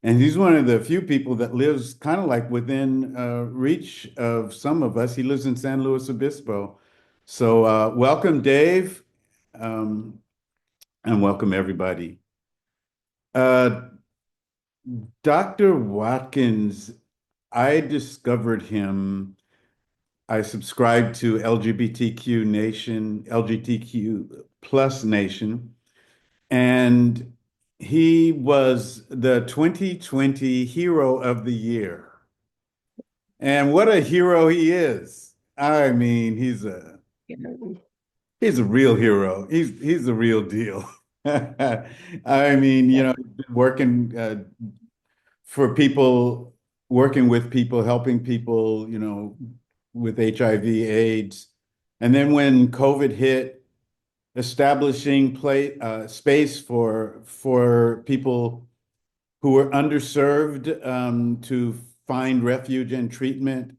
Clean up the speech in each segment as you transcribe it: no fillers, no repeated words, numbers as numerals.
And he's one of the few people that lives kind of like within reach of some of us. He lives in San Luis Obispo. So welcome, Dave, um, and welcome everybody. Uh, Dr. Watkins, I discovered him. I subscribe to LGBTQ Nation, LGBTQ plus Nation, and he was the 2020 Hero of the Year. And what a hero he is. I mean, he's a real hero. He's the real deal. I mean, Yeah. he's been working for people, working with people, helping people, with HIV, AIDS. And then when COVID hit, establishing space for people who were underserved to find refuge and treatment.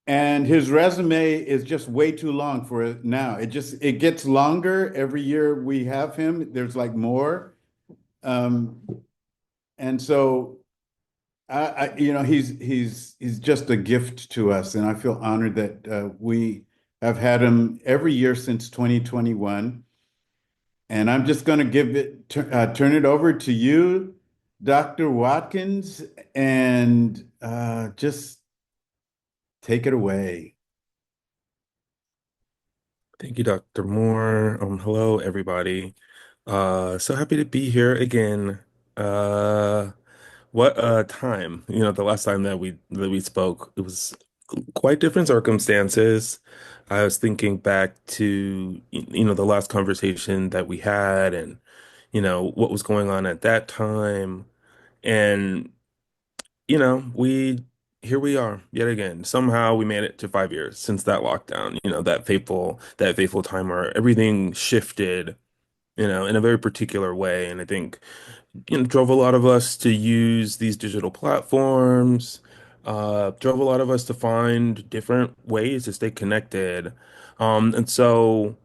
And his resume is just way too long for it now. It gets longer every year we have him. There's like more. Um, and so he's just a gift to us, and I feel honored that we have had him every year since 2021. And I'm just going to turn it over to you, Dr. Watkins, and just take it away. Thank you, Dr. Moore. Hello, everybody. So happy to be here again. Uh, what time? The last time that we spoke, it was quite different circumstances. I was thinking back to the last conversation that we had, and what was going on at that time, and we here we are yet again. Somehow we made it to 5 years since that lockdown, that fateful time where everything shifted, in a very particular way. And I think, drove a lot of us to use these digital platforms, drove a lot of us to find different ways to stay connected. And so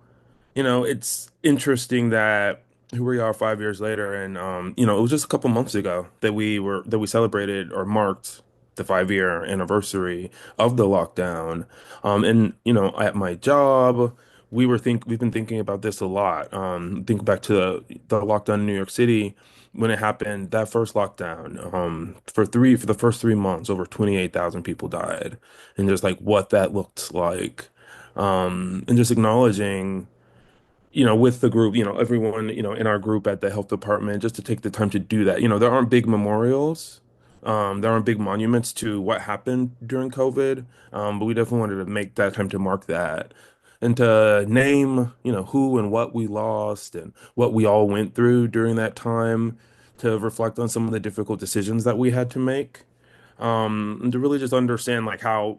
it's interesting that here we are 5 years later, and it was just a couple months ago that we celebrated or marked the 5 year anniversary of the lockdown. And at my job, we've been thinking about this a lot. Think back to the lockdown in New York City when it happened, that first lockdown. For the first 3 months, over 28,000 people died, and just like what that looked like. And just acknowledging with the group, everyone, in our group at the health department, just to take the time to do that. There aren't big memorials, there aren't big monuments to what happened during COVID, but we definitely wanted to make that time to mark that and to name, who and what we lost and what we all went through during that time, to reflect on some of the difficult decisions that we had to make, and to really just understand like how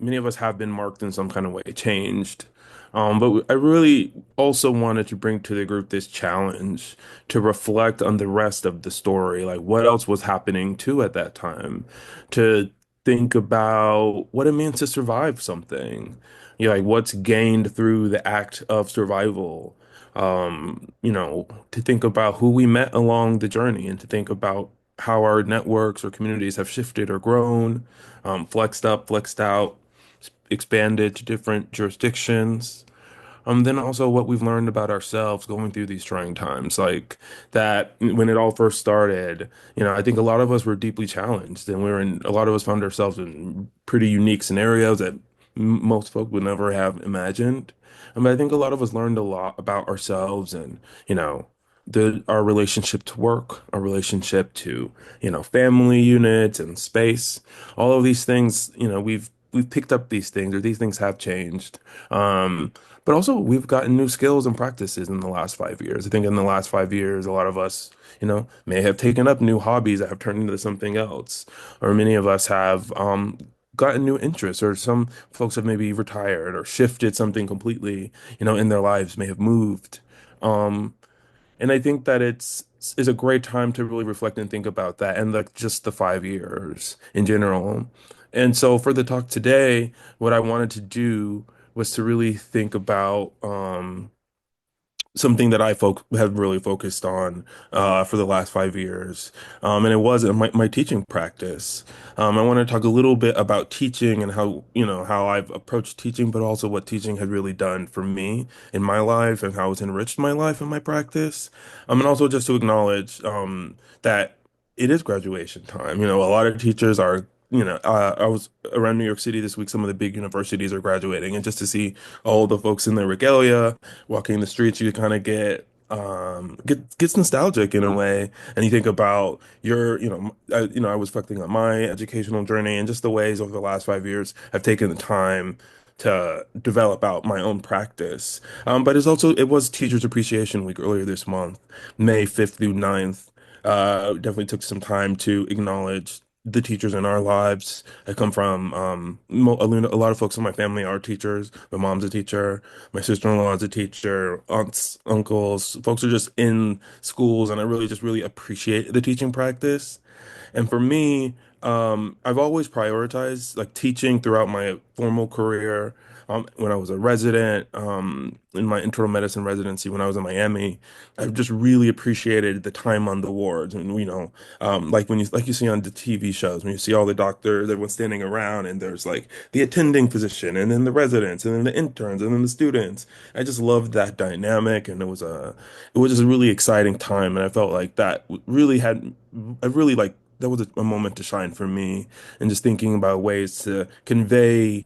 many of us have been marked in some kind of way, changed. But I really also wanted to bring to the group this challenge to reflect on the rest of the story, like what else was happening too at that time, to think about what it means to survive something, like what's gained through the act of survival. To think about who we met along the journey and to think about how our networks or communities have shifted or grown, flexed up, flexed out, expanded to different jurisdictions. Then also what we've learned about ourselves going through these trying times, like that when it all first started, I think a lot of us were deeply challenged, and a lot of us found ourselves in pretty unique scenarios that most folk would never have imagined. But I think a lot of us learned a lot about ourselves and, our relationship to work, our relationship to, family units and space, all of these things, we've picked up these things, or these things have changed. But also, we've gotten new skills and practices in the last 5 years. I think in the last 5 years, a lot of us, may have taken up new hobbies that have turned into something else, or many of us have gotten new interests, or some folks have maybe retired or shifted something completely, in their lives, may have moved. Um, and I think that it's is a great time to really reflect and think about that and like just the 5 years in general. And so for the talk today, what I wanted to do was to really think about something that I folk have really focused on for the last 5 years, and it was my teaching practice. I want to talk a little bit about teaching and how how I've approached teaching, but also what teaching had really done for me in my life and how it's enriched my life and my practice. And also just to acknowledge that it is graduation time. A lot of teachers are. I was around New York City this week. Some of the big universities are graduating, and just to see all the folks in their regalia walking the streets, you kind of gets nostalgic in a way, and you think about I was reflecting on my educational journey and just the ways over the last 5 years I've taken the time to develop out my own practice. But it was Teachers Appreciation Week earlier this month, May 5th through 9th. Definitely took some time to acknowledge the teachers in our lives. I come from a lot of folks in my family are teachers. My mom's a teacher. My sister-in-law is a teacher, aunts, uncles, folks are just in schools, and I really just really appreciate the teaching practice. And for me, I've always prioritized like teaching throughout my formal career. When I was a resident, in my internal medicine residency, when I was in Miami, I've just really appreciated the time on the wards. And like like you see on the TV shows, when you see all the doctors, everyone standing around, and there's like the attending physician, and then the residents, and then the interns, and then the students. I just loved that dynamic, and it was just a really exciting time, and I felt like I really like that was a moment to shine for me, and just thinking about ways to convey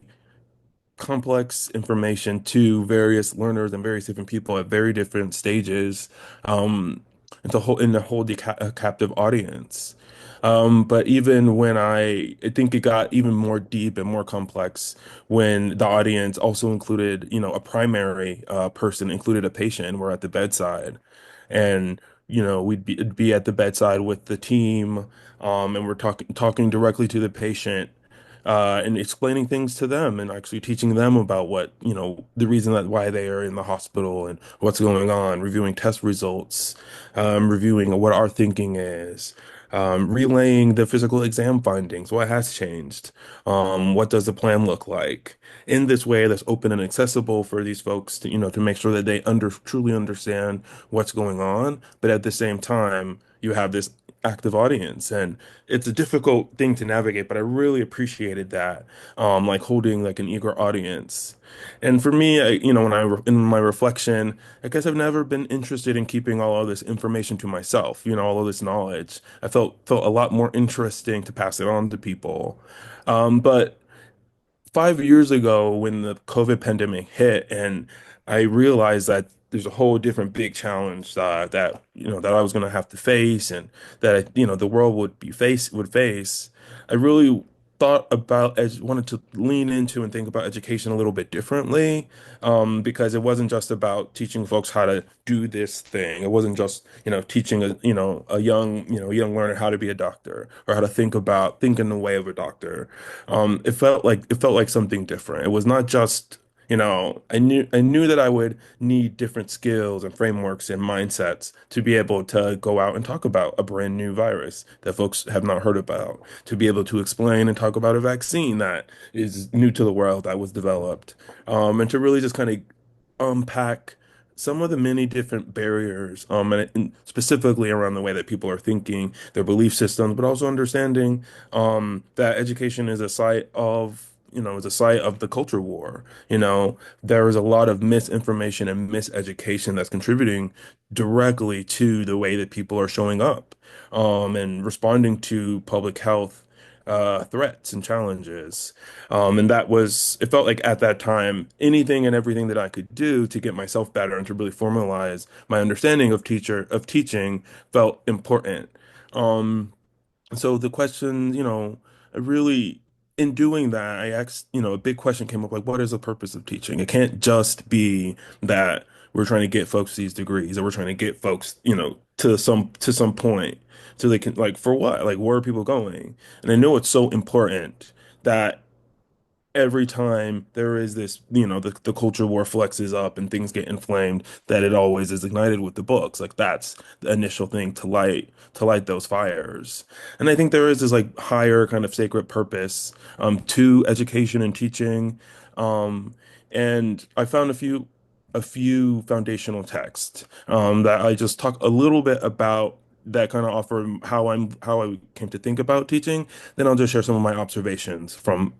complex information to various learners and various different people at very different stages, um, and to hold the a captive audience. But even when I think it got even more deep and more complex when the audience also included, a primary person, included a patient, and we're at the bedside, and we'd be at the bedside with the team, and we're talking directly to the patient, and explaining things to them and actually teaching them about the reason that why they are in the hospital and what's going on, reviewing test results, reviewing what our thinking is, relaying the physical exam findings, what has changed, what does the plan look like, in this way that's open and accessible for these folks to make sure that they truly understand what's going on, but at the same time, you have this active audience, and it's a difficult thing to navigate, but I really appreciated that, like holding like an eager audience. And for me, in my reflection, I guess I've never been interested in keeping all of this information to myself, all of this knowledge. I felt a lot more interesting to pass it on to people. But 5 years ago, when the COVID pandemic hit, and I realized that there's a whole different big challenge that I was going to have to face, and that the world would face. I really thought about wanted to lean into and think about education a little bit differently, because it wasn't just about teaching folks how to do this thing. It wasn't just teaching a young learner how to be a doctor, or how to think in the way of a doctor. It felt like something different. It was not just, I knew that I would need different skills and frameworks and mindsets to be able to go out and talk about a brand new virus that folks have not heard about, to be able to explain and talk about a vaccine that is new to the world that was developed, and to really just kind of unpack some of the many different barriers, and specifically around the way that people are thinking, their belief systems, but also understanding that education is a site of the culture war. There is a lot of misinformation and miseducation that's contributing directly to the way that people are showing up, and responding to public health threats and challenges. And it felt like at that time, anything and everything that I could do to get myself better and to really formalize my understanding of teaching felt important. Um, so the question, I really, in doing that, I asked, a big question came up, like, what is the purpose of teaching? It can't just be that we're trying to get folks these degrees, or we're trying to get folks, to some point, so they can, like, for what? Like, where are people going? And I know it's so important that every time there is this, the culture war flexes up and things get inflamed, that it always is ignited with the books. Like, that's the initial thing to light those fires. And I think there is this like higher kind of sacred purpose to education and teaching. Um, and I found a few. a few foundational texts that I just talk a little bit about that kind of offer how I came to think about teaching. Then I'll just share some of my observations from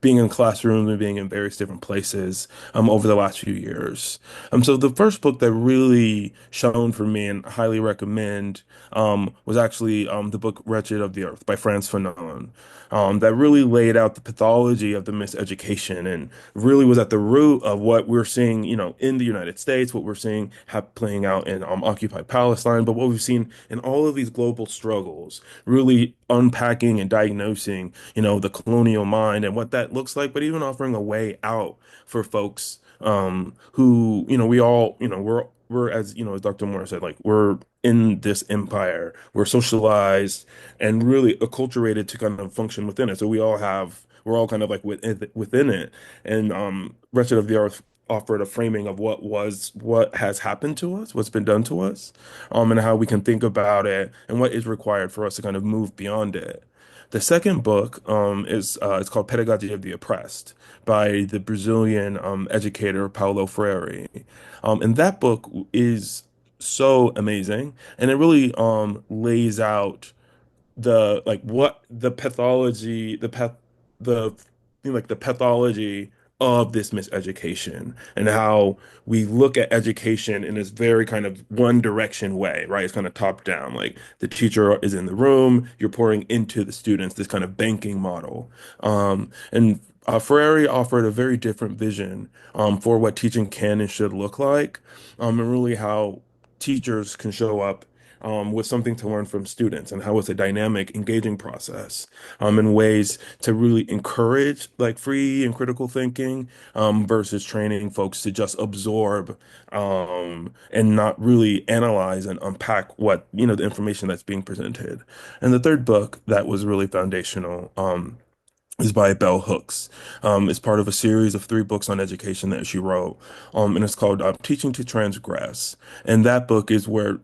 being in classrooms and being in various different places over the last few years. So the first book that really shone for me and highly recommend was actually the book Wretched of the Earth by Frantz Fanon. That really laid out the pathology of the miseducation and really was at the root of what we're seeing, in the United States, what we're seeing playing out in occupied Palestine, but what we've seen in all of these global struggles, really unpacking and diagnosing, the colonial mind and what that looks like, but even offering a way out for folks who, we all, we're as as Dr. Moore said, like we're in this empire, we're socialized and really acculturated to kind of function within it. So we're all kind of like within it. And Wretched of the Earth offered a framing of what has happened to us, what's been done to us, and how we can think about it and what is required for us to kind of move beyond it. The second book is it's called Pedagogy of the Oppressed by the Brazilian educator Paulo Freire. And that book is so amazing, and it really lays out the like what the pathology the path the like the pathology of this miseducation and how we look at education in this very kind of one direction way, right? It's kind of top down, like the teacher is in the room, you're pouring into the students, this kind of banking model. And Freire offered a very different vision for what teaching can and should look like, and really how teachers can show up with something to learn from students and how it's a dynamic, engaging process in ways to really encourage like free and critical thinking versus training folks to just absorb and not really analyze and unpack what, the information that's being presented. And the third book that was really foundational is by Bell Hooks. It's part of a series of three books on education that she wrote, and it's called Teaching to Transgress. And that book is where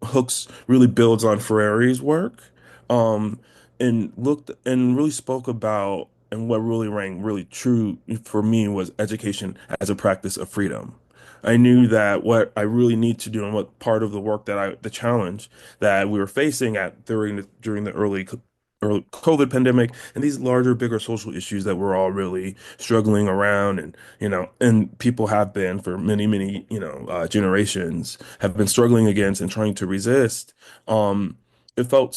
Hooks really builds on Ferrari's work, um, and looked and really spoke about and what really rang really true for me was education as a practice of freedom. I knew that what I really need to do and what part of the work the challenge that we were facing at during the early COVID pandemic and these larger, bigger social issues that we're all really struggling around and people have been for many, many, generations have been struggling against and trying to resist. Um, it felt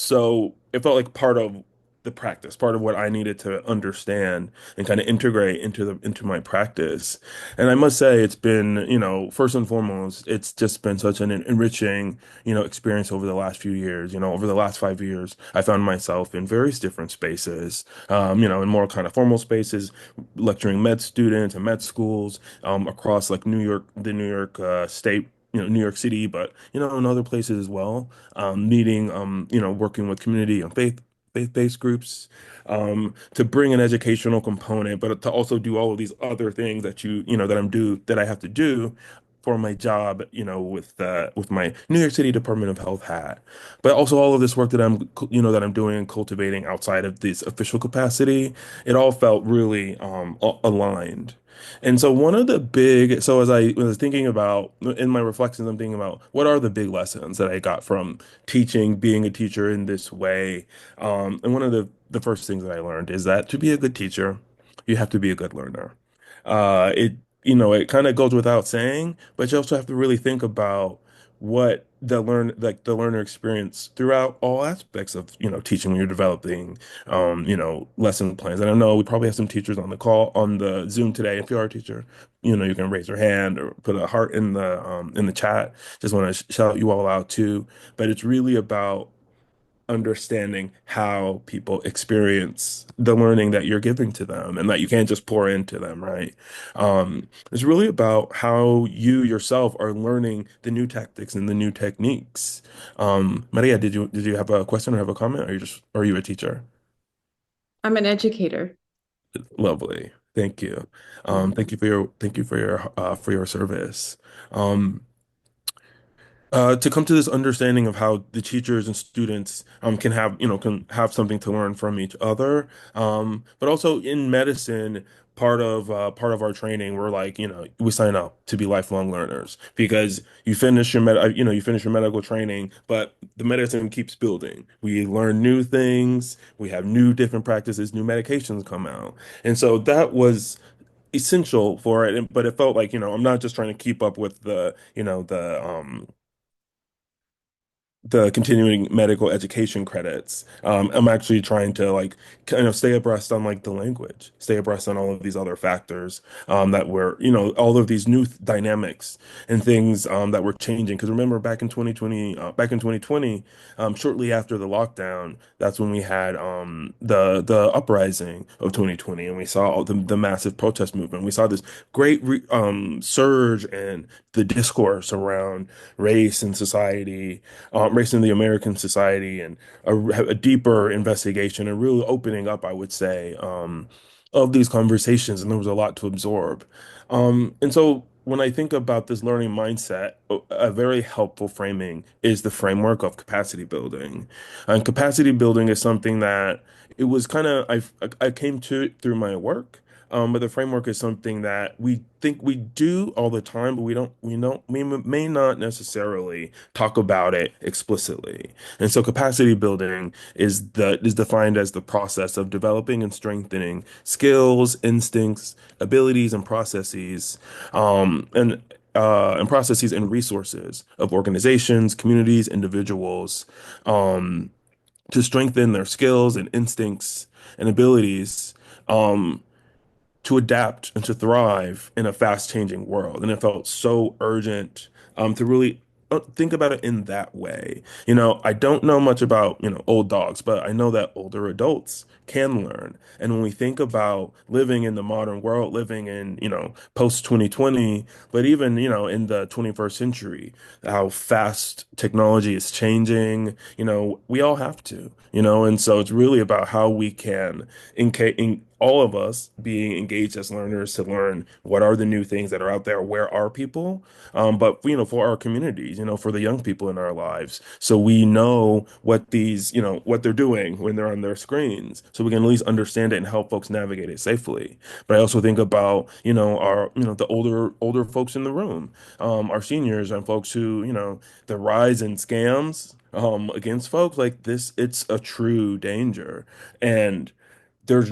like part of the practice, part of what I needed to understand and kind of integrate into my practice. And I must say, it's been, first and foremost, it's just been such an enriching, experience over the last few years. Over the last 5 years, I found myself in various different spaces, in more kind of formal spaces, lecturing med students and med schools, across like the New York state. New York City, but in other places as well. Meeting, working with community and faith-based groups, to bring an educational component, but to also do all of these other things that I have to do for my job, with my New York City Department of Health hat, but also all of this work that I'm doing and cultivating outside of this official capacity. It all felt really aligned. And so so as I was thinking about in my reflections, I'm thinking about what are the big lessons that I got from teaching, being a teacher in this way. And one of the first things that I learned is that to be a good teacher, you have to be a good learner. It kind of goes without saying, but you also have to really think about what the learner experience throughout all aspects of, teaching when you're developing, lesson plans. And I know we probably have some teachers on the call on the Zoom today. If you are a teacher, you can raise your hand or put a heart in the chat. Just want to shout you all out too. But it's really about understanding how people experience the learning that you're giving to them and that you can't just pour into them, right? It's really about how you yourself are learning the new tactics and the new techniques. Maria, did you have a question or have a comment? Or are you a teacher? I'm an educator. Lovely. Thank you. Mhm. Thank you for your service. Um, To come to this understanding of how the teachers and students can have can have something to learn from each other. But also in medicine, part of our training, we're like we sign up to be lifelong learners because you finish your medical training, but the medicine keeps building. We learn new things, we have new different practices, new medications come out, and so that was essential for it. But it felt like I'm not just trying to keep up with the continuing medical education credits. I'm actually trying to like kind of stay abreast on like the language, stay abreast on all of these other factors that were, all of these new dynamics and things that were changing. Because remember, back in 2020, shortly after the lockdown, that's when we had the uprising of 2020, and we saw all the massive protest movement. We saw this great surge in the discourse around race and society, race in the American society, and a deeper investigation and really opening up, I would say, of these conversations. And there was a lot to absorb. And so when I think about this learning mindset, a very helpful framing is the framework of capacity building. And capacity building is something that it was kind of I came to it through my work. But the framework is something that we think we do all the time, but we may not necessarily talk about it explicitly. And so capacity building is defined as the process of developing and strengthening skills, instincts, abilities, and processes and resources of organizations, communities, individuals, um, to strengthen their skills and instincts and abilities. Um, to adapt and to thrive in a fast changing world. And it felt so urgent to really think about it in that way. I don't know much about, old dogs, but I know that older adults can learn. And when we think about living in the modern world, living in, post 2020, but even, in the 21st century, how fast technology is changing, we all have to, and so it's really about how we can in all of us being engaged as learners to learn what are the new things that are out there, where are people, but for our communities, for the young people in our lives, so we know what they're doing when they're on their screens, so we can at least understand it and help folks navigate it safely. But I also think about our the older folks in the room, our seniors and folks who the rise in scams against folks like this, it's a true danger. And there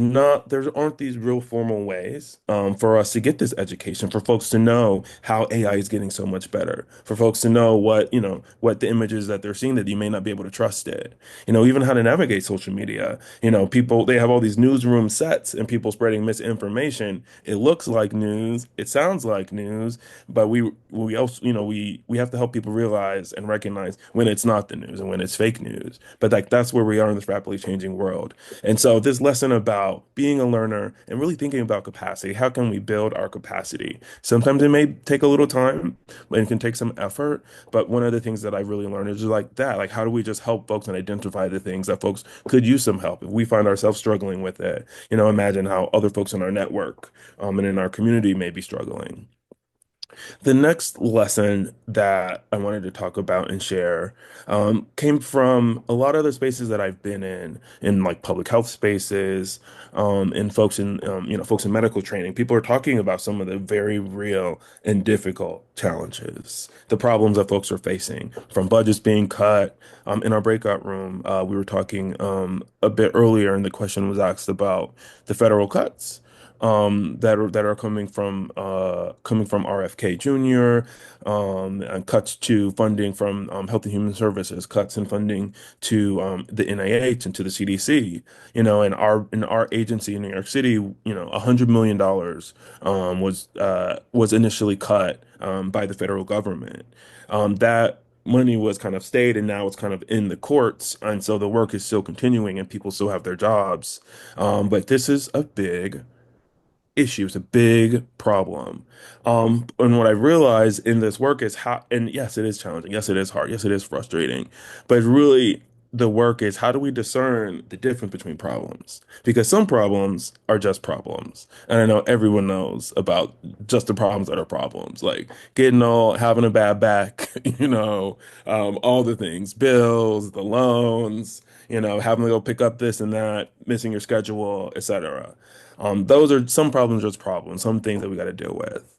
aren't these real formal ways for us to get this education, for folks to know how AI is getting so much better, for folks to know what the images that they're seeing, that you may not be able to trust it, even how to navigate social media. People, they have all these newsroom sets and people spreading misinformation. It looks like news, it sounds like news, but we also we have to help people realize and recognize when it's not the news and when it's fake news. But like that's where we are in this rapidly changing world. And so this lesson about being a learner and really thinking about capacity, how can we build our capacity? Sometimes it may take a little time and it can take some effort, but one of the things that I really learned is just like that, like how do we just help folks and identify the things that folks could use some help if we find ourselves struggling with it? Imagine how other folks in our network and in our community may be struggling. The next lesson that I wanted to talk about and share came from a lot of the spaces that I've been in like public health spaces, and folks in medical training. People are talking about some of the very real and difficult challenges, the problems that folks are facing, from budgets being cut. In our breakout room, we were talking a bit earlier, and the question was asked about the federal cuts that are coming from RFK Jr. And cuts to funding from Health and Human Services, cuts in funding to the NIH and to the CDC. In our agency in New York City, $100 million was initially cut by the federal government. That money was kind of stayed, and now it's kind of in the courts, and so the work is still continuing, and people still have their jobs. But this is a big issue. It's a big problem. And what I realized in this work is how, and yes, it is challenging. Yes, it is hard. Yes, it is frustrating. But really, the work is how do we discern the difference between problems? Because some problems are just problems. And I know everyone knows about just the problems that are problems, like getting old, having a bad back, all the things, bills, the loans, having to go pick up this and that, missing your schedule, etc. Those are some problems, just problems, some things that we got to deal with.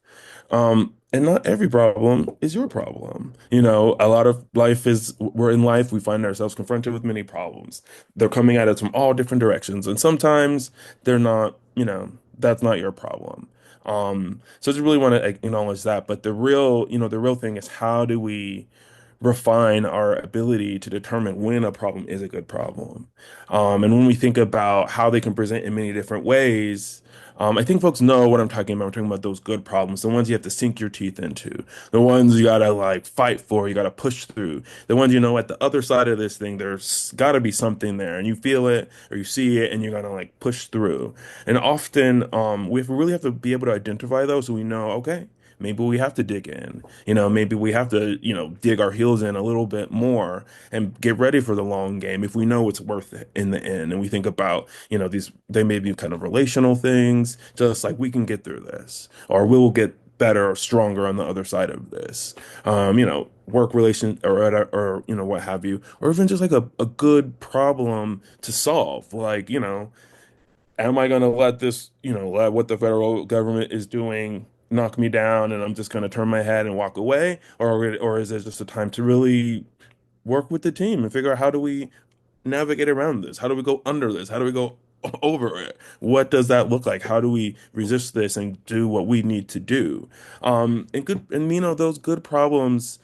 And not every problem is your problem. A lot of life is, we're in life, we find ourselves confronted with many problems. They're coming at us from all different directions. And sometimes they're not, that's not your problem. So I just really want to acknowledge that. But the real thing is how do we refine our ability to determine when a problem is a good problem. And when we think about how they can present in many different ways, I think folks know what I'm talking about. I'm talking about those good problems, the ones you have to sink your teeth into, the ones you gotta like fight for, you gotta push through, the ones at the other side of this thing, there's gotta be something there, and you feel it or you see it, and you're gonna like push through. And often, really have to be able to identify those so we know, okay. Maybe we have to dig in. Maybe we have to, dig our heels in a little bit more and get ready for the long game if we know it's worth it in the end. And we think about, they may be kind of relational things, just like we can get through this, or we'll get better or stronger on the other side of this. Work relation or what have you, or even just like a good problem to solve. Like, am I going to let this, let what the federal government is doing knock me down and I'm just going to turn my head and walk away? Or is it just a time to really work with the team and figure out how do we navigate around this? How do we go under this? How do we go over it? What does that look like? How do we resist this and do what we need to do? Those good problems,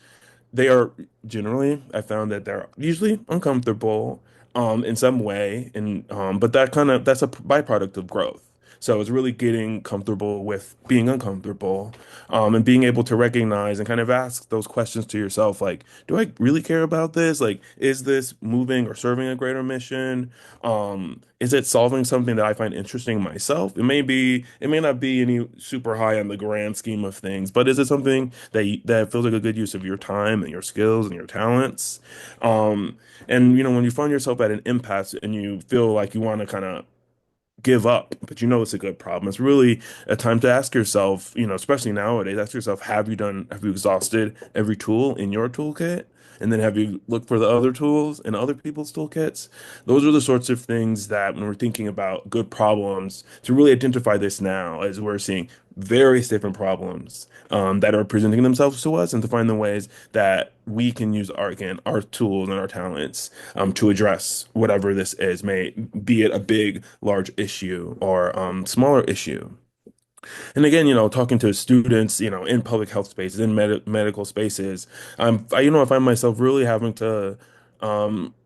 they are generally, I found that they're usually uncomfortable in some way, and but that's a byproduct of growth. So it's really getting comfortable with being uncomfortable, and being able to recognize and kind of ask those questions to yourself, like, do I really care about this? Like, is this moving or serving a greater mission? Is it solving something that I find interesting myself? It may not be any super high on the grand scheme of things, but is it something that feels like a good use of your time and your skills and your talents? Um, and when you find yourself at an impasse and you feel like you want to kind of give up, but it's a good problem. It's really a time to ask yourself, especially nowadays, ask yourself, have you exhausted every tool in your toolkit? And then have you looked for the other tools in other people's toolkits? Those are the sorts of things that when we're thinking about good problems, to really identify this now as we're seeing various different problems that are presenting themselves to us and to find the ways that we can use our tools and our talents to address whatever this is, may be it a big, large issue or smaller issue. And again, talking to students, in public health spaces, in medical spaces, I find myself really having to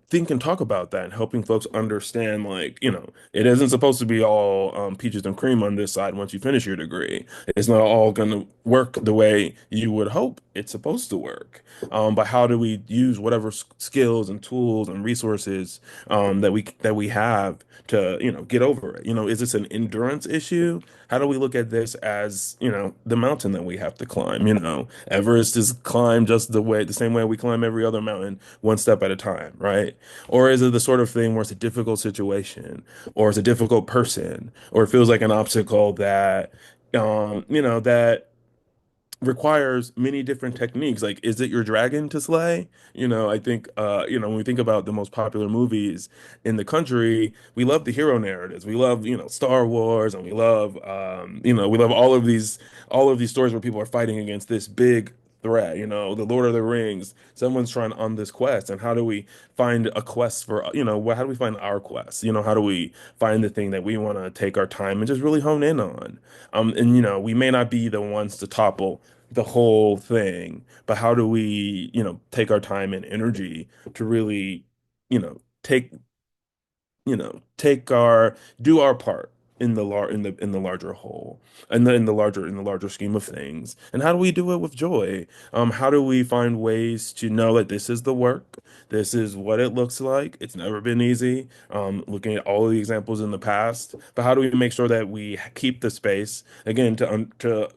think and talk about that and helping folks understand, like, it isn't supposed to be all peaches and cream on this side once you finish your degree. It's not all going to work the way you would hope it's supposed to work. But how do we use whatever skills and tools and resources that we have to, get over it? Is this an endurance issue? How do we look at this as, the mountain that we have to climb? Everest is climbed just the same way we climb every other mountain, one step at a time, right? Or is it the sort of thing where it's a difficult situation, or it's a difficult person, or it feels like an obstacle that requires many different techniques. Like, is it your dragon to slay? I think, when we think about the most popular movies in the country, we love the hero narratives. We love, Star Wars, and we love all of these stories where people are fighting against this big threat, the Lord of the Rings. Someone's trying on this quest, and how do we find a quest for, how do we find our quest? How do we find the thing that we want to take our time and just really hone in on? And we may not be the ones to topple the whole thing, but how do we, take our time and energy to really, take, take our do our part in the larger whole, and then in the larger scheme of things. And how do we do it with joy? How do we find ways to know that this is the work, this is what it looks like? It's never been easy. Looking at all of the examples in the past, but how do we make sure that we keep the space again to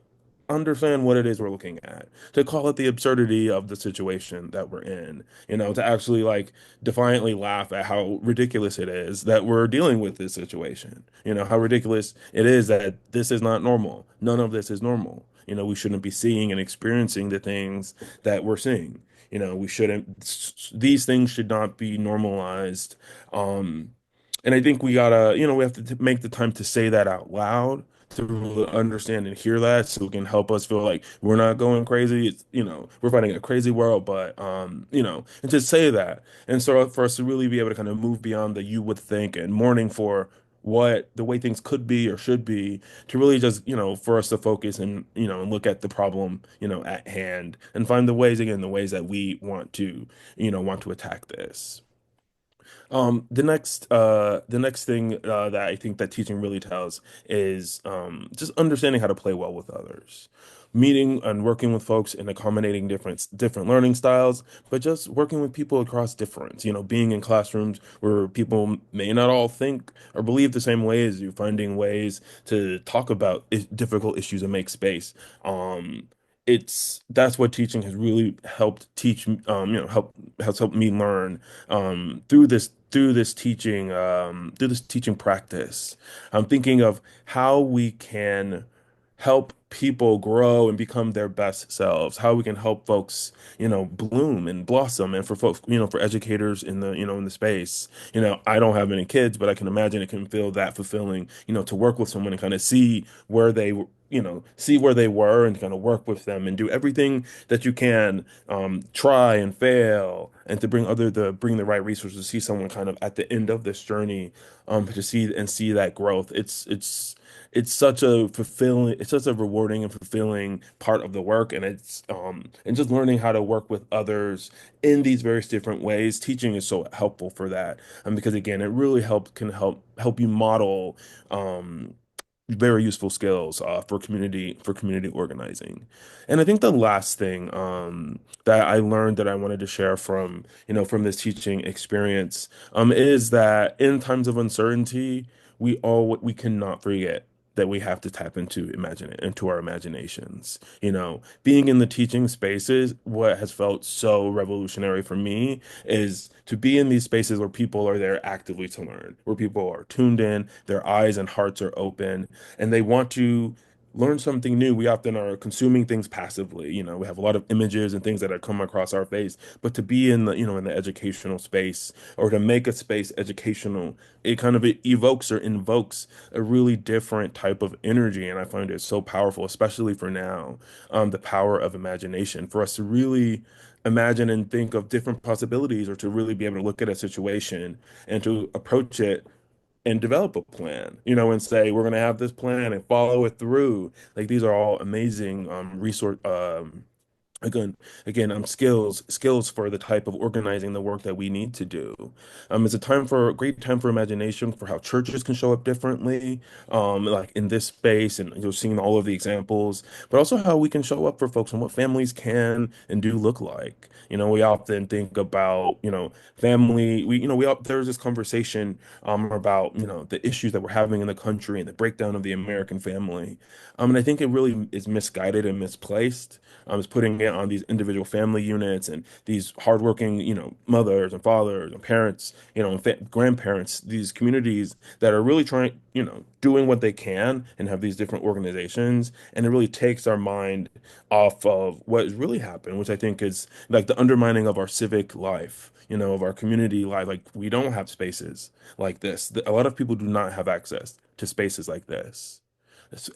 understand what it is we're looking at, to call it the absurdity of the situation that we're in, to actually like defiantly laugh at how ridiculous it is that we're dealing with this situation, how ridiculous it is that this is not normal. None of this is normal. We shouldn't be seeing and experiencing the things that we're seeing. We shouldn't, these things should not be normalized. Um, and I think we have to make the time to say that out loud to really understand and hear that so it can help us feel like we're not going crazy. It's, we're fighting a crazy world, but, and to say that. And so for us to really be able to kind of move beyond the you would think and mourning for what the way things could be or should be to really just, for us to focus and, and look at the problem, at hand and find the ways, again, the ways that we want to attack this. The next thing that I think that teaching really tells is just understanding how to play well with others, meeting and working with folks and accommodating different learning styles, but just working with people across difference. Being in classrooms where people may not all think or believe the same way as you, finding ways to talk about difficult issues and make space. Um, that's what teaching has really helped teach. Has helped me learn through this teaching practice. I'm thinking of how we can help people grow and become their best selves, how we can help folks, bloom and blossom, and for folks, for educators in the space. I don't have any kids, but I can imagine it can feel that fulfilling, to work with someone and kind of see where they were and kind of work with them and do everything that you can, try and fail, and to bring the right resources to see someone kind of at the end of this journey, to see that growth. It's such a rewarding and fulfilling part of the work, and and just learning how to work with others in these various different ways. Teaching is so helpful for that, because again, it really help you model. Very useful skills for community organizing. And I think the last thing that I learned that I wanted to share from this teaching experience is that in times of uncertainty, we cannot forget that we have to tap into our imaginations. Being in the teaching spaces, what has felt so revolutionary for me is to be in these spaces where people are there actively to learn, where people are tuned in, their eyes and hearts are open, and they want to learn something new. We often are consuming things passively. We have a lot of images and things that have come across our face, but to be in the educational space, or to make a space educational, it kind of evokes or invokes a really different type of energy. And I find it so powerful, especially for now, the power of imagination, for us to really imagine and think of different possibilities, or to really be able to look at a situation and to approach it and develop a plan, and say, we're going to have this plan and follow it through. Like, these are all amazing resource again skills for the type of organizing the work that we need to do. It's a great time for imagination, for how churches can show up differently, like in this space, and you're seeing all of the examples, but also how we can show up for folks and what families can and do look like. We often think about, family. There's this conversation about, the issues that we're having in the country and the breakdown of the American family. And I think it really is misguided and misplaced. Is putting it on these individual family units and these hardworking, mothers and fathers and parents, and grandparents, these communities that are really trying, doing what they can and have these different organizations. And it really takes our mind off of what has really happened, which I think is like the undermining of our civic life, of our community life. Like, we don't have spaces like this. A lot of people do not have access to spaces like this.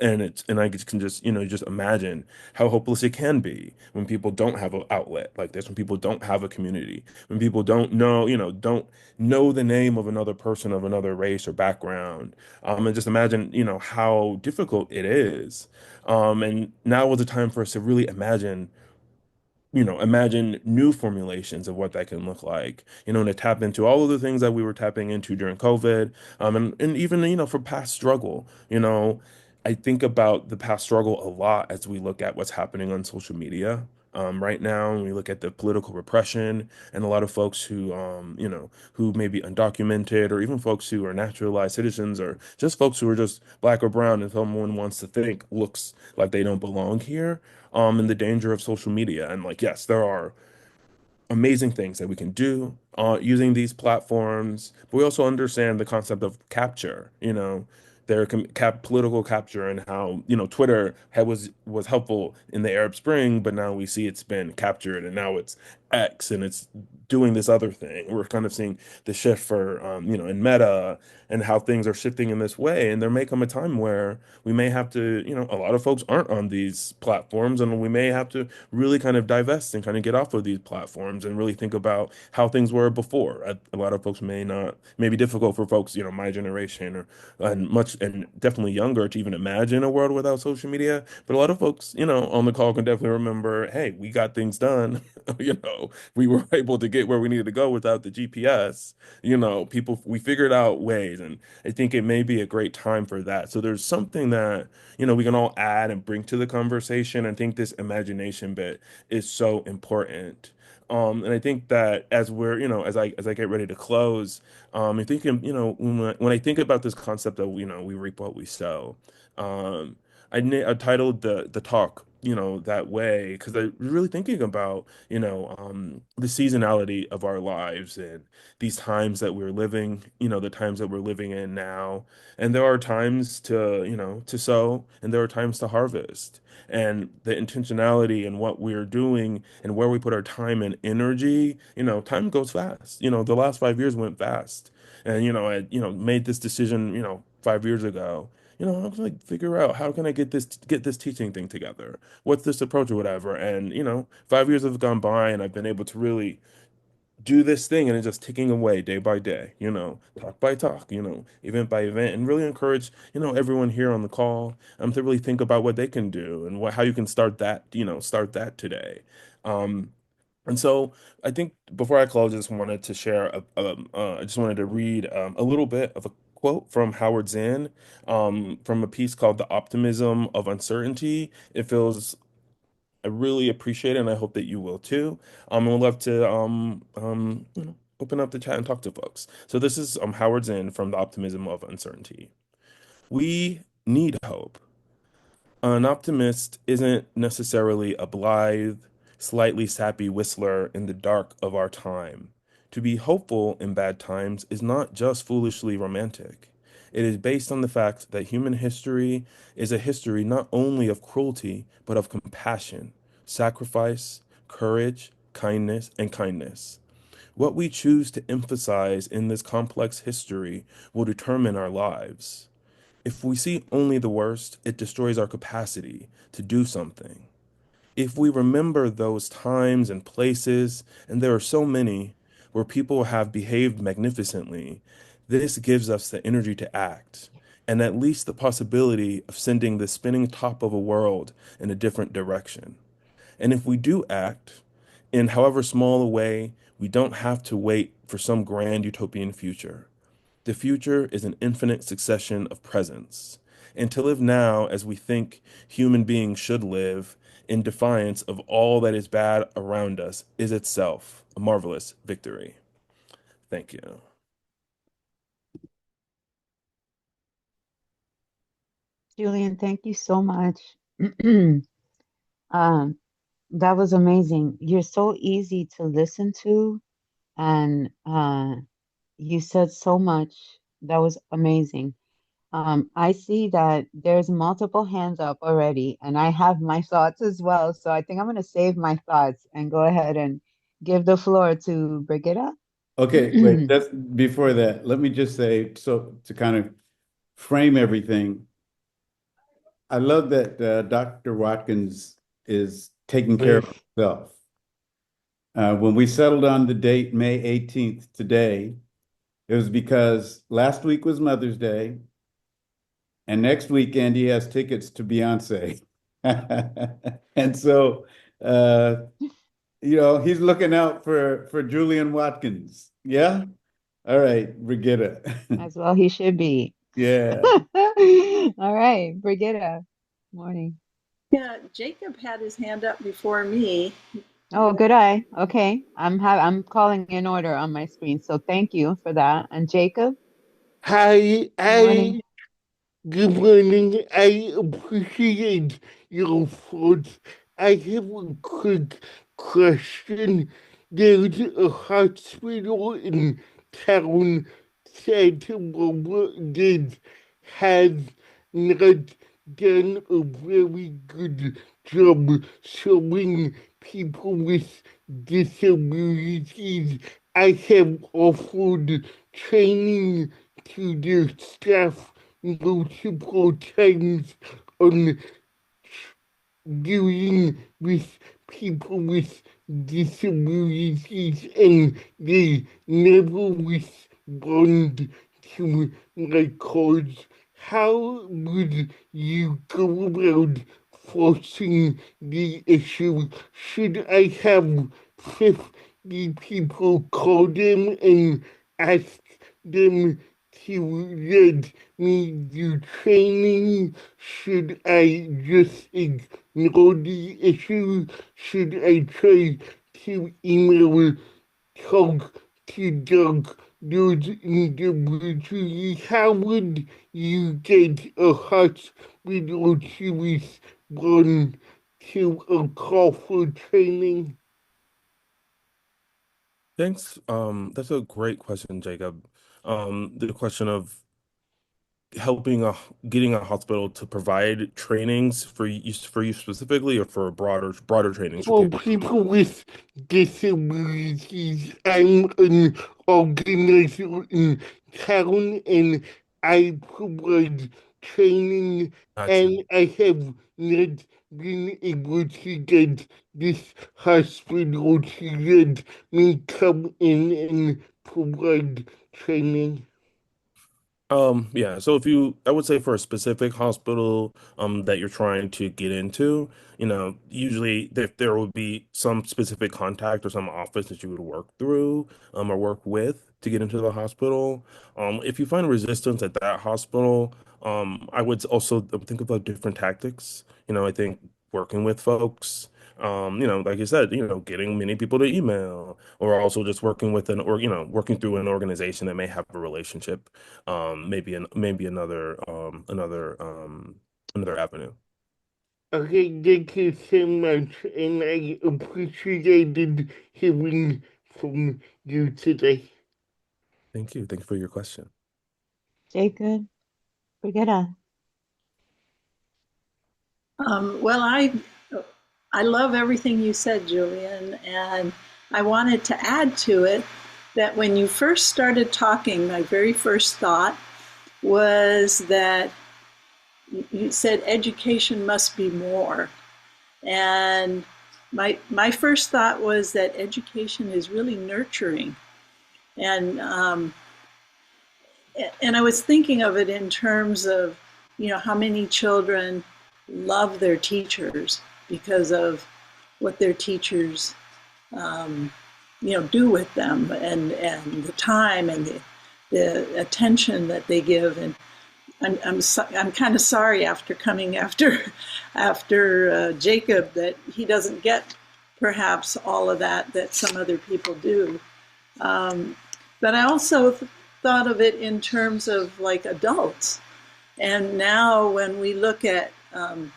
And I can just imagine how hopeless it can be when people don't have an outlet like this, when people don't have a community, when people don't know the name of another person of another race or background. And just imagine, how difficult it is. And now is the time for us to really imagine new formulations of what that can look like, and to tap into all of the things that we were tapping into during COVID, and even, for past struggle. I think about the past struggle a lot as we look at what's happening on social media. Right now, when we look at the political repression and a lot of folks who, who may be undocumented, or even folks who are naturalized citizens, or just folks who are just black or brown, and someone wants to think looks like they don't belong here, and the danger of social media. And like, yes, there are amazing things that we can do using these platforms. But we also understand the concept of capture, their political capture, and how, Twitter was helpful in the Arab Spring, but now we see it's been captured, and now it's X, and it's doing this other thing. We're kind of seeing the shift for, in Meta, and how things are shifting in this way. And there may come a time where we may have to, a lot of folks aren't on these platforms, and we may have to really kind of divest and kind of get off of these platforms and really think about how things were before. A lot of folks may be difficult for folks, my generation, or and definitely younger, to even imagine a world without social media. But a lot of folks, on the call can definitely remember, hey, we got things done. We were able to get where we needed to go without the GPS. We figured out ways, and I think it may be a great time for that. So there's something that, we can all add and bring to the conversation. I think this imagination bit is so important. And I think that as we're, as I get ready to close, I'm thinking, when I think about this concept of, we reap what we sow, um, I titled the talk, that way, because I was really thinking about, the seasonality of our lives, and these times that we're living, the times that we're living in now. And there are times to, to sow, and there are times to harvest. And the intentionality and what we're doing and where we put our time and energy, time goes fast. The last 5 years went fast. And, I, made this decision, 5 years ago. I was like, figure out how can I get this teaching thing together? What's this approach or whatever? And, 5 years have gone by, and I've been able to really do this thing, and it's just ticking away day by day, talk by talk, event by event, and really encourage, everyone here on the call, to really think about what they can do, and how you can start that today. Um, and so I think before I close, I just wanted to share, I just wanted to read a little bit of a quote from Howard Zinn, from a piece called The Optimism of Uncertainty. It feels I really appreciate it, and I hope that you will too. I would love to open up the chat and talk to folks. So this is Howard Zinn from The Optimism of Uncertainty. We need hope. An optimist isn't necessarily a blithe, slightly sappy whistler in the dark of our time. To be hopeful in bad times is not just foolishly romantic. It is based on the fact that human history is a history not only of cruelty, but of compassion, sacrifice, courage, kindness, and kindness. What we choose to emphasize in this complex history will determine our lives. If we see only the worst, it destroys our capacity to do something. If we remember those times and places, and there are so many, where people have behaved magnificently, this gives us the energy to act, and at least the possibility of sending the spinning top of a world in a different direction. And if we do act, in however small a way, we don't have to wait for some grand utopian future. The future is an infinite succession of presents. And to live now as we think human beings should live, in defiance of all that is bad around us, is itself a marvelous victory. Thank you. Julian, thank you so much. Um, that was amazing. You're so easy to listen to, and you said so much. That was amazing. I see that there's multiple hands up already, and I have my thoughts as well. So I think I'm going to save my thoughts and go ahead and give the floor to Brigitta. Okay, wait, that's before that. Let me just say, so to kind of frame everything, I love that Dr. Watkins is taking care of himself. When we settled on the date, May 18th, today, it was because last week was Mother's Day, and next weekend he has tickets to Beyonce. And so, he's looking out for Julian Watkins. Yeah? All right, Brigitta. As well, he should be. Yeah. All right, Brigitta. Morning. Yeah, Jacob had his hand up before me. Oh, good eye. Okay. I'm calling in order on my screen. So thank you for that. And Jacob, Hi, morning. good morning. I appreciate your thoughts. I have a quick question. There's a hospital in town that Robert did has not done a very good job showing people with disabilities. I have offered training to their staff multiple times on dealing with people with disabilities, and they never respond to my calls. How would you go about forcing the issue? Should I have 50 people call them and ask them to let me do training? Should I just ignore the issue? Should I try to email, talk to Doug, those individually? How would you get a hospital to respond to a call for training? Thanks. That's a great question, Jacob. The question of helping getting a hospital to provide trainings for you specifically, or for broader trainings for For people. people with disabilities, I'm an organizer in town and I provide training, Gotcha. and I have not been able to get this hospital to let me come in and provide training. Yeah, so I would say for a specific hospital that you're trying to get into, usually there would be some specific contact or some office that you would work through or work with to get into the hospital. If you find resistance at that hospital, I would also think about different tactics. I think working with folks, like you said, getting many people to email, or also just working with working through an organization that may have a relationship, maybe another avenue. Okay, thank you so much, and I appreciated hearing from you today. Thank you for your question. Jacob, Brigetta. Well, I love everything you said, Julian, and I wanted to add to it that when you first started talking, my very first thought was that you said education must be more. And my first thought was that education is really nurturing. And and I was thinking of it in terms of, how many children love their teachers because of what their teachers, do with them, and the time and the attention that they give. And I'm kind of sorry after coming after Jacob that he doesn't get perhaps all of that some other people do. But I also thought of it in terms of like adults. And now when we look at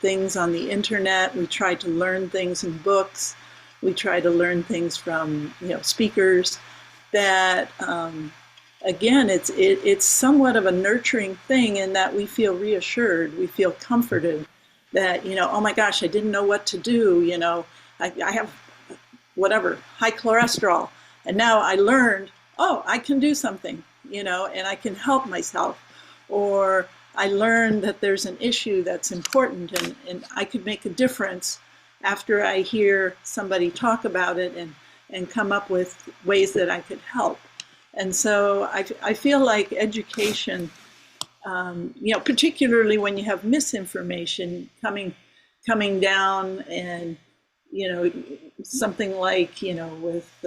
things on the internet, we try to learn things in books. We try to learn things from speakers. That again, it's somewhat of a nurturing thing in that we feel reassured, we feel comforted. That oh my gosh, I didn't know what to do. I have whatever high cholesterol, and now I learned, oh, I can do something, and I can help myself. Or I learned that there's an issue that's important, and I could make a difference after I hear somebody talk about it, and come up with ways that I could help. And so I feel like education, particularly when you have misinformation coming down, and something like with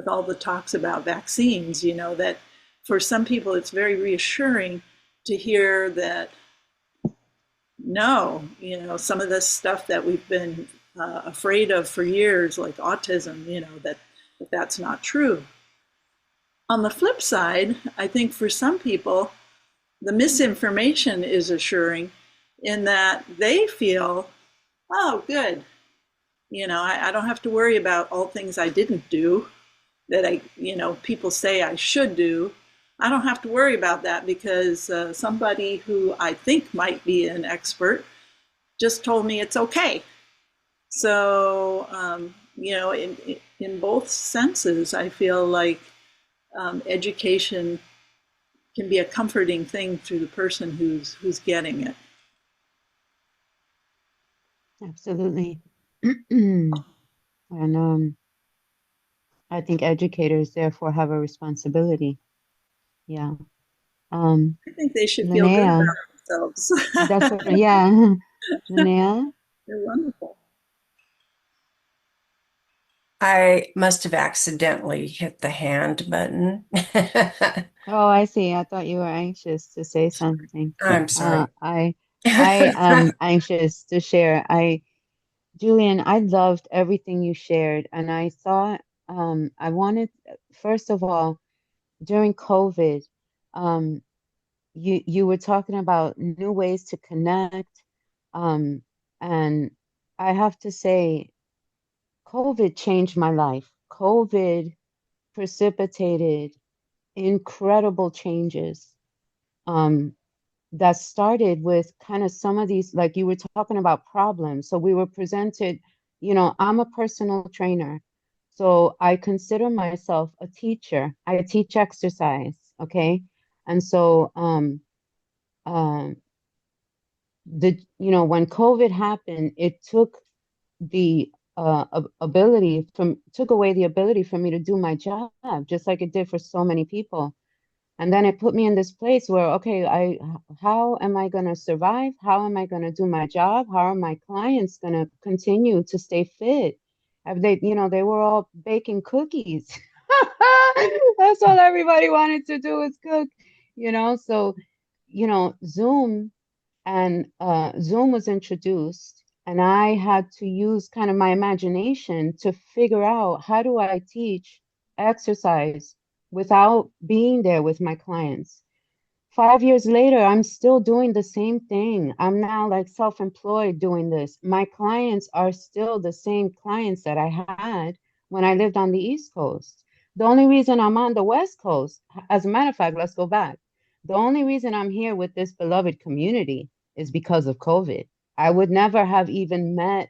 all the talks about vaccines, that for some people it's very reassuring to hear that no, you know, some of the stuff that we've been afraid of for years, like autism, you know, that that's not true. On the flip side, I think for some people, the misinformation is assuring in that they feel, oh, good, you know, I don't have to worry about all things I didn't do that you know, people say I should do. I don't have to worry about that because somebody who I think might be an expert just told me it's okay. So, you know, in both senses, I feel like education can be a comforting thing to the person who's getting it. Absolutely. And I think educators therefore have a responsibility. Yeah. I think they should feel good Linnea, about themselves. that's what, yeah. Linnea? They're wonderful. I must have accidentally hit the hand button. Oh, I see. I thought you were anxious to say something. I'm sorry. I am anxious to share. Julian, I loved everything you shared, and I thought I wanted, first of all, during COVID, um, you were talking about new ways to connect, and I have to say, COVID changed my life. COVID precipitated incredible changes. That started with kind of some of these, like you were talking about problems. So we were presented, you know, I'm a personal trainer. So I consider myself a teacher. I teach exercise, okay? And so um you know, when COVID happened, it took the ability from took away the ability for me to do my job, just like it did for so many people. And then it put me in this place where, okay, how am I going to survive? How am I going to do my job? How are my clients going to continue to stay fit? Have they, you know, they were all baking cookies. That's all everybody wanted to do was cook, you know? So, you know, Zoom was introduced, and I had to use kind of my imagination to figure out how do I teach exercise without being there with my clients. 5 years later, I'm still doing the same thing. I'm now like self-employed doing this. My clients are still the same clients that I had when I lived on the East Coast. The only reason I'm on the West Coast, as a matter of fact, let's go back. The only reason I'm here with this beloved community is because of COVID. I would never have even met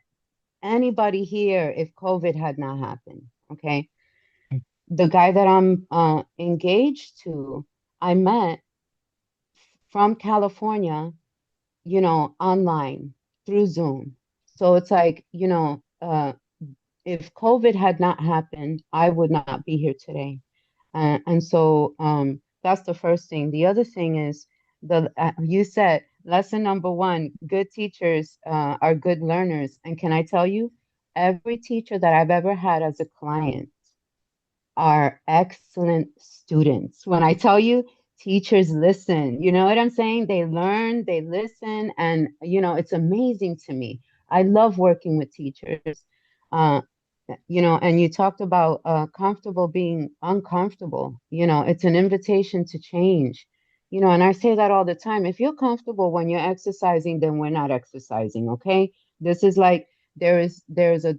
anybody here if COVID had not happened. Okay. The guy that I'm engaged to, I met from California, you know, online through Zoom. So it's like, you know, if COVID had not happened, I would not be here today. And so that's the first thing. The other thing is you said lesson number one, good teachers are good learners. And can I tell you, every teacher that I've ever had as a client are excellent students. When I tell you, teachers listen, you know what I'm saying? They learn, they listen, and you know, it's amazing to me. I love working with teachers. Uh, you know, and you talked about comfortable being uncomfortable. You know, it's an invitation to change. You know, and I say that all the time. If you're comfortable when you're exercising, then we're not exercising, okay? This is like there's a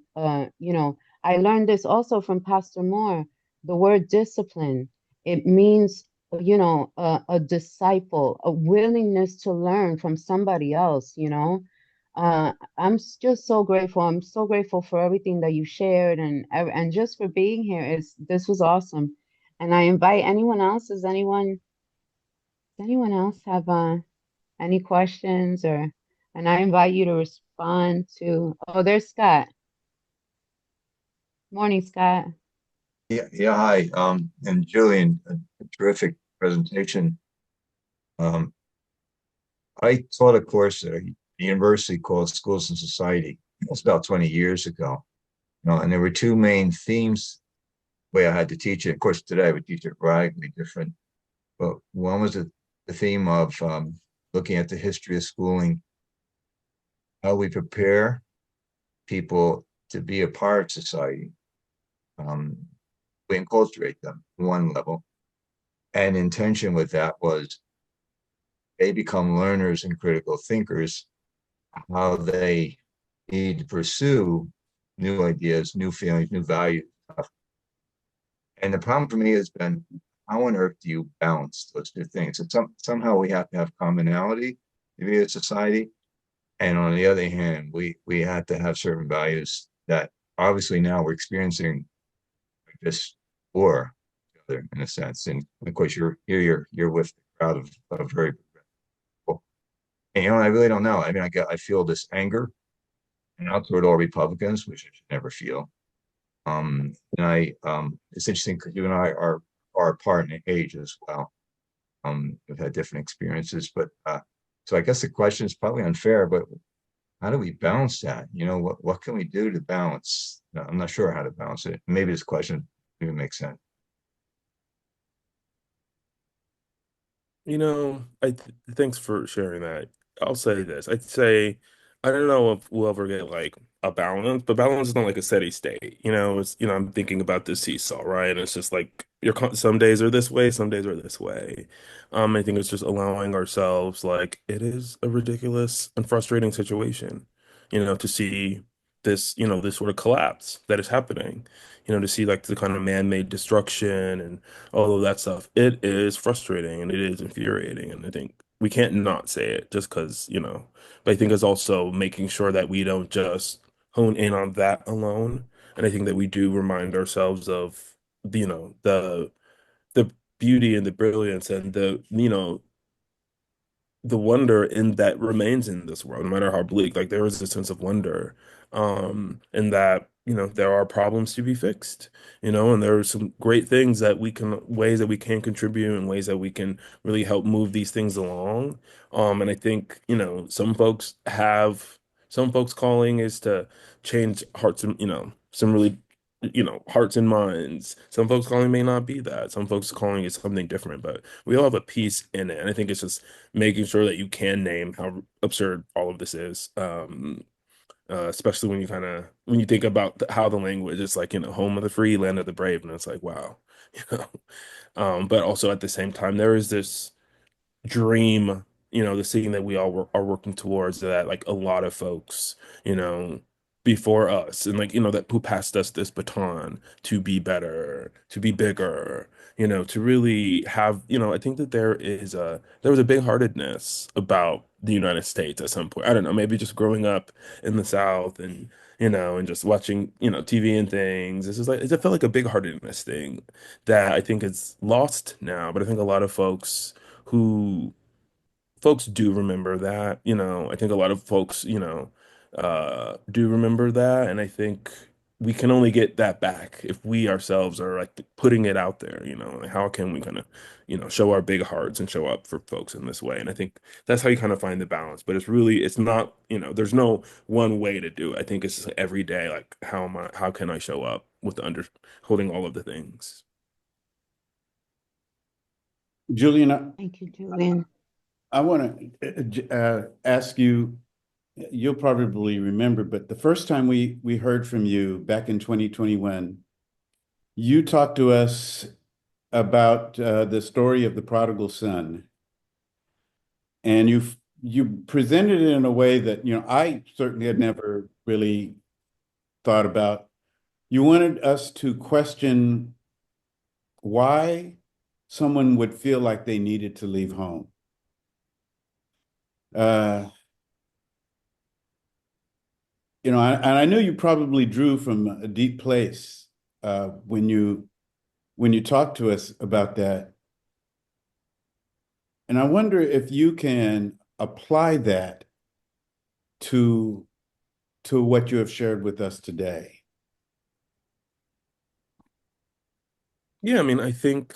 you know, I learned this also from Pastor Moore. The word discipline, it means, you know, a disciple, a willingness to learn from somebody else, you know. Just so grateful. I'm so grateful for everything that you shared and just for being here. This was awesome. And I invite anyone else. Does anyone else have any questions and I invite you to respond to, oh, there's Scott. Morning, Scott. Yeah, hi. And Julian, a terrific presentation. I taught a course at a university called Schools and Society. It was about 20 years ago. And there were two main themes the way I had to teach it. Of course, today I would teach it radically different. But one was the theme of looking at the history of schooling how we prepare people to be a part of society. Um, we enculturate them one level. And intention with that was they become learners and critical thinkers, how they need to pursue new ideas, new feelings, new values. And the problem for me has been, how on earth do you balance those two things? And somehow we have to have commonality to be a society. And on the other hand, we have to have certain values that obviously now we're experiencing this war together in a sense. And of course, you're with the crowd of very people. And I really don't know. I mean, I feel this anger, not toward all Republicans, which I should never feel. And it's interesting because you and I are apart in age as well. We've had different experiences, but so I guess the question is probably unfair, but how do we balance that? What can we do to balance? I'm not sure how to balance it. Maybe this question even makes sense. Thanks for sharing that. I'll say this. I'd say I don't know if we'll ever get like a balance, but balance is not like a steady state. I'm thinking about this seesaw, right? And it's just like some days are this way, some days are this way. I think it's just allowing ourselves like it is a ridiculous and frustrating situation, to see this sort of collapse that is happening, to see like the kind of man-made destruction and all of that stuff. It is frustrating and it is infuriating. And I think we can't not say it just because. But I think it's also making sure that we don't just hone in on that alone. And I think that we do remind ourselves of, the beauty and the brilliance and the wonder in that remains in this world, no matter how bleak. Like there is a sense of wonder, in that, there are problems to be fixed, and there are some great things that ways that we can contribute and ways that we can really help move these things along. And I think, some folks calling is to change hearts and, some really, hearts and minds. Some folks calling may not be that. Some folks calling is something different, but we all have a piece in it. And I think it's just making sure that you can name how absurd all of this is. Especially when you think about how the language is like, home of the free, land of the brave, and it's like, wow, you know. But also at the same time, there is this dream, the scene that we all are working towards that like a lot of folks, you know, before us and like, that who passed us this baton to be better, to be bigger, to really have, I think that there was a big-heartedness about the United States at some point. I don't know, maybe just growing up in the South and and just watching, TV and things. It felt like a big-heartedness thing that I think is lost now. But I think a lot of who folks do remember that, I think a lot of folks, do remember that. And I think we can only get that back if we ourselves are like putting it out there, like how can we kind of, show our big hearts and show up for folks in this way. And I think that's how you kind of find the balance. But it's not, there's no one way to do it. I think it's just every day, like how can I show up with holding all of the things. Julian, Thank you, Julian. I want to ask you, you'll probably remember, but the first time we heard from you back in 2021, you talked to us about the story of the prodigal son, and you presented it in a way that I certainly had never really thought about. You wanted us to question why someone would feel like they needed to leave home. Uh, and I knew you probably drew from a deep place when you talked to us about that. And I wonder if you can apply that to what you have shared with us today. Yeah, I mean, I think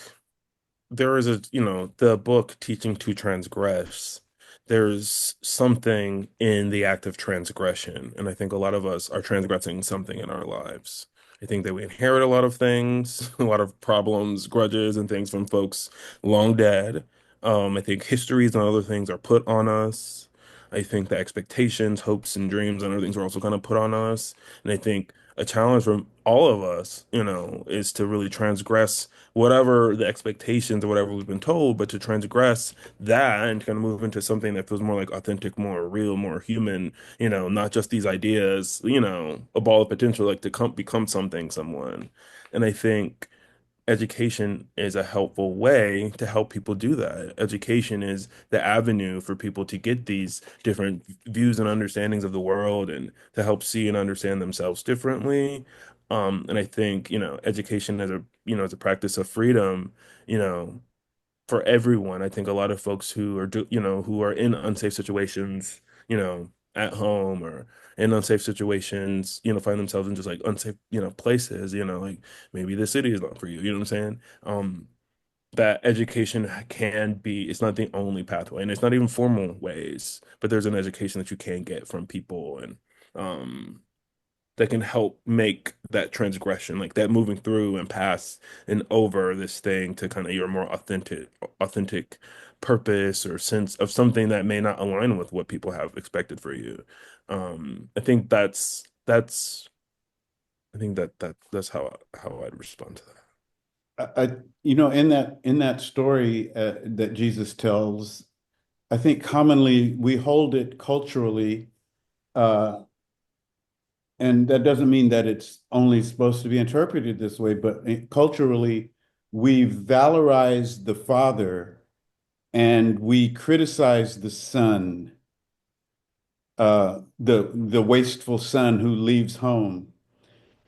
there is the book Teaching to Transgress. There's something in the act of transgression. And I think a lot of us are transgressing something in our lives. I think that we inherit a lot of things, a lot of problems, grudges, and things from folks long dead. I think histories and other things are put on us. I think the expectations, hopes, and dreams and other things are also kind of put on us. And I think a challenge from all of us, is to really transgress whatever the expectations or whatever we've been told, but to transgress that and kind of move into something that feels more like authentic, more real, more human, not just these ideas, a ball of potential, like to become something, someone. And I think education is a helpful way to help people do that. Education is the avenue for people to get these different views and understandings of the world and to help see and understand themselves differently. And I think, education as a practice of freedom, you know, for everyone. I think a lot of folks who are in unsafe situations, at home or in unsafe situations, find themselves in just like unsafe, places, like maybe the city is not for you, you know what I'm saying? That education can be, it's not the only pathway and it's not even formal ways, but there's an education that you can get from people and um that can help make that transgression, like that moving through and past and over this thing to kind of your more authentic purpose or sense of something that may not align with what people have expected for you. I think I think that's how I'd respond to that. In that story that Jesus tells, I think commonly we hold it culturally, uh, and that doesn't mean that it's only supposed to be interpreted this way, but culturally, we valorize the father and we criticize the son, the wasteful son who leaves home.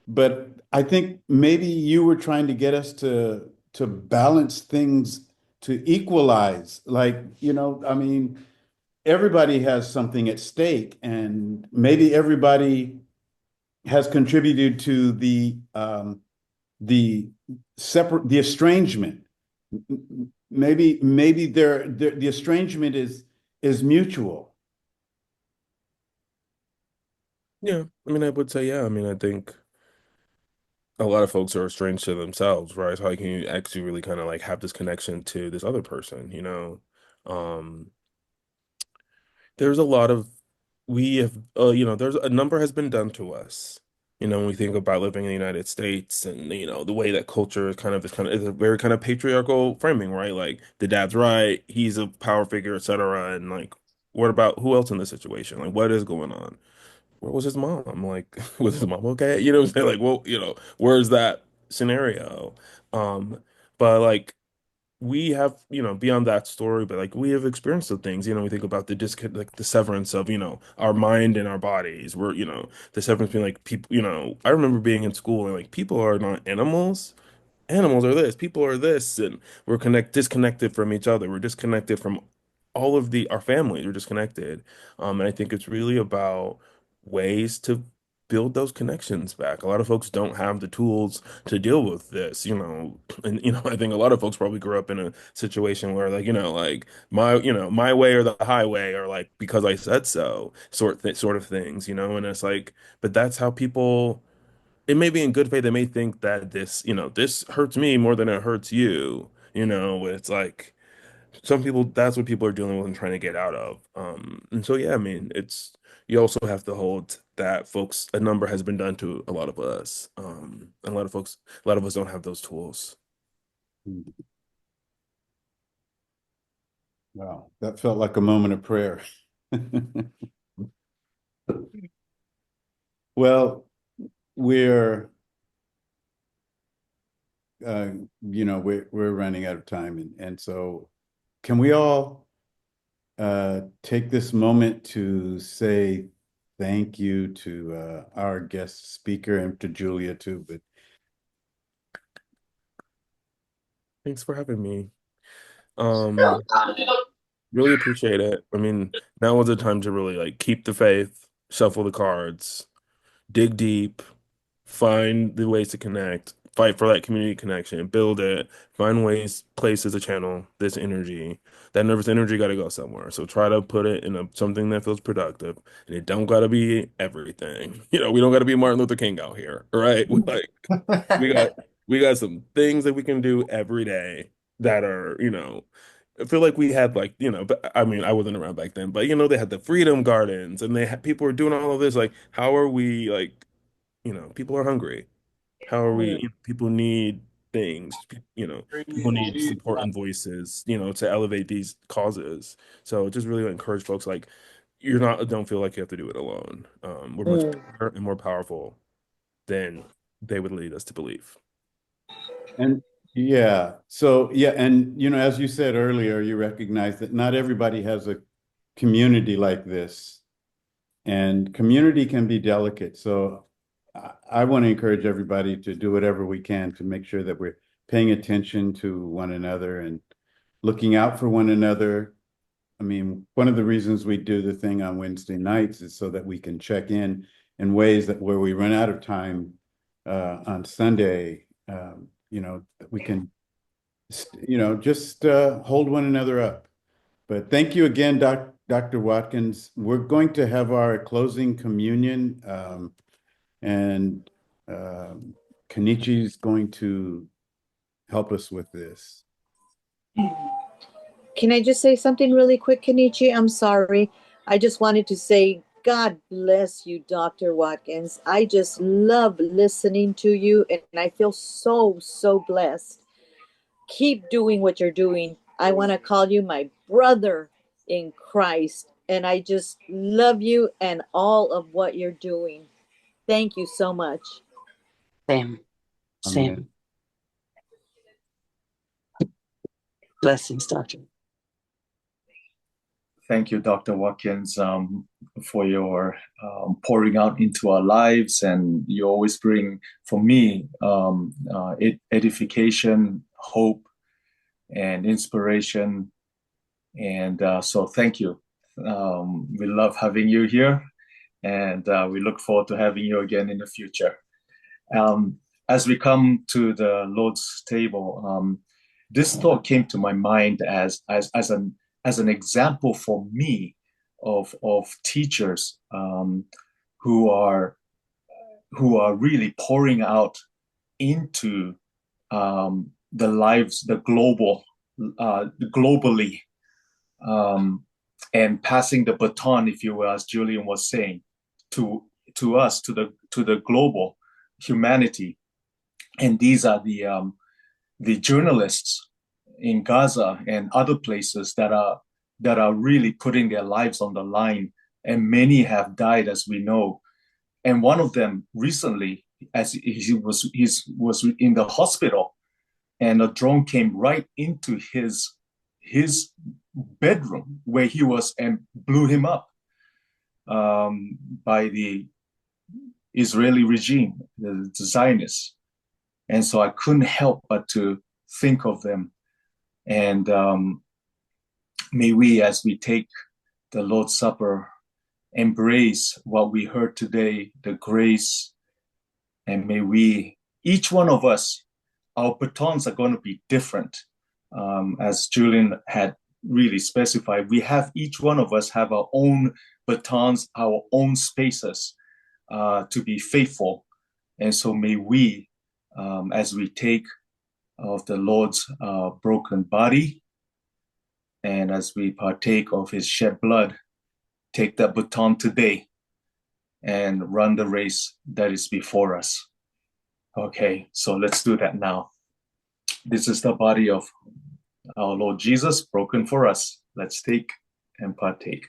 But I think maybe you were trying to get us to balance things, to equalize. Like, I mean, everybody has something at stake, and maybe everybody has contributed to the the estrangement. Maybe the estrangement is mutual. Yeah, I mean, I would say, yeah. I mean, I think a lot of folks are estranged to themselves, right? So how can you actually really kind of like have this connection to this other person, Um, there's a lot of we have there's a number has been done to us. When we think about living in the United States and the way that culture is is a very kind of patriarchal framing, right? Like the dad's right, he's a power figure, etc. And like what about who else in this situation? Like what is going on? Where was his mom? Like, was his mom okay? You know what I'm saying? Like, well, where's that scenario? Um, but like we have, beyond that story, but like we have experienced the things, we think about like the severance of, our mind and our bodies. The severance between like people, I remember being in school and like people are not animals. Animals are this, people are this, and we're disconnected from each other. We're disconnected from all of our families. We're disconnected. And I think it's really about ways to build those connections back. A lot of folks don't have the tools to deal with this, and I think a lot of folks probably grew up in a situation where like, like my way or the highway or like because I said so sort of things, and it's like, but that's how people it may be in good faith. They may think that this hurts me more than it hurts you. It's like some people, that's what people are dealing with and trying to get out of. And so, yeah, I mean, you also have to hold that a number has been done to a lot of us. And a lot of us don't have those tools. Wow, that felt like a moment of prayer. Well, we're uh, we're running out of time, and so can we all take this moment to say thank you to our guest speaker and to Julia too. But Thanks for having me. Um, really appreciate it. I mean, now was the time to really like keep the faith, shuffle the cards, dig deep, find the ways to connect, fight for that community connection, build it, find ways, places to channel this energy. That nervous energy got to go somewhere. So try to put it in something that feels productive, and it don't got to be everything. We don't got to be Martin Luther King out here, right? We got we got some things that we can do every day that are, I feel like we had like, but I mean, I wasn't around back then, but they had the freedom gardens and they had people were doing all of this. Like, how are we like, people are hungry. How are we, people need things, people need support and voices, to elevate these causes. So just really encourage folks like don't feel like you have to do it alone. We're much bigger and more powerful than they would lead us to believe. And yeah, so yeah, and as you said earlier, you recognize that not everybody has a community like this, and community can be delicate. So I want to encourage everybody to do whatever we can to make sure that we're paying attention to one another and looking out for one another. I mean, one of the reasons we do the thing on Wednesday nights is so that we can check in ways that where we run out of time on Sunday, that we can, just hold one another up. But thank you again, Dr. Watkins. We're going to have our closing communion, and Kenichi's going to help us with this. Can I just say something really quick, Kenichi? I'm sorry. I just wanted to say, God bless you, Dr. Watkins. I just love listening to you, and I feel so, so blessed. Keep doing what you're doing. I want to call you my brother in Christ, and I just love you and all of what you're doing. Thank you so much. Same. Amen. Blessings, Doctor. Thank you, Dr. Watkins, for your pouring out into our lives. And you always bring, for me, edification, hope, and inspiration. And so thank you. We love having you here. And we look forward to having you again in the future. As we come to the Lord's table, this thought came to my mind as an example for me of teachers who are really pouring out into the lives, globally, and passing the baton, if you will, as Julian was saying, to us, to the global humanity. And these are the journalists in Gaza and other places that are really putting their lives on the line, and many have died, as we know. And one of them recently, as he was in the hospital, and a drone came right into his bedroom where he was and blew him up by the Israeli regime, the Zionists. And so I couldn't help but to think of them. And may we, as we take the Lord's Supper, embrace what we heard today, the grace, and may we, each one of us, our batons are going to be different. As Julian had really specified, each one of us have our own batons, our own spaces to be faithful. And so may we, as we take of the Lord's broken body, and as we partake of his shed blood, take that baton today and run the race that is before us. Okay, so let's do that now. This is the body of our Lord Jesus broken for us. Let's take and partake.